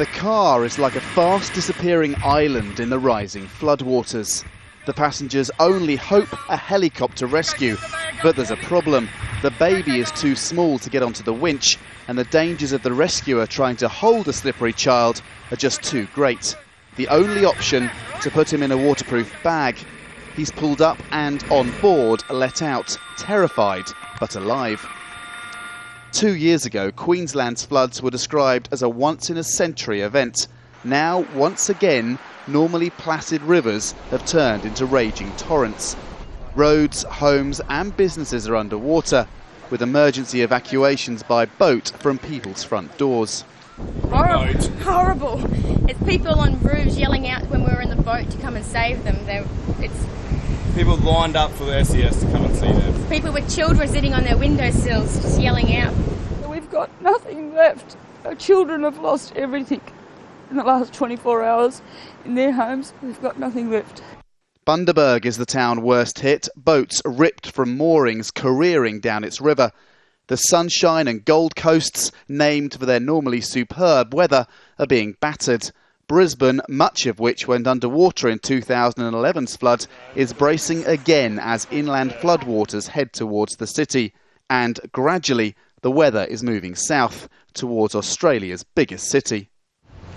The car is like a fast disappearing island in the rising floodwaters. The passengers only hope a helicopter rescue, but there's a problem. The baby is too small to get onto the winch, and the dangers of the rescuer trying to hold a slippery child are just too great. The only option, to put him in a waterproof bag. He's pulled up and on board, let out, terrified but alive. 2 years ago, Queensland's floods were described as a once-in-a-century event. Now, once again, normally placid rivers have turned into raging torrents. Roads, homes and businesses are underwater, with emergency evacuations by boat from people's front doors. Horrible. Horrible. It's people on roofs yelling out when we were in the boat to come and save them. It's people lined up for the SES to come and see them. People with children sitting on their windowsills just yelling out. We've got nothing left. Our children have lost everything in the last 24 hours in their homes. We've got nothing left. Bundaberg is the town worst hit. Boats ripped from moorings, careering down its river. The Sunshine and Gold Coasts, named for their normally superb weather, are being battered. Brisbane, much of which went underwater in 2011's flood, is bracing again as inland floodwaters head towards the city. And gradually, the weather is moving south towards Australia's biggest city.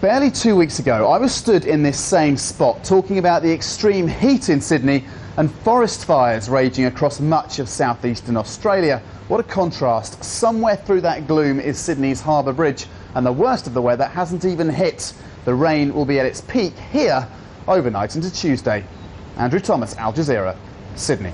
Barely 2 weeks ago, I was stood in this same spot talking about the extreme heat in Sydney and forest fires raging across much of southeastern Australia. What a contrast. Somewhere through that gloom is Sydney's Harbour Bridge, and the worst of the weather hasn't even hit. The rain will be at its peak here overnight into Tuesday. Andrew Thomas, Al Jazeera, Sydney.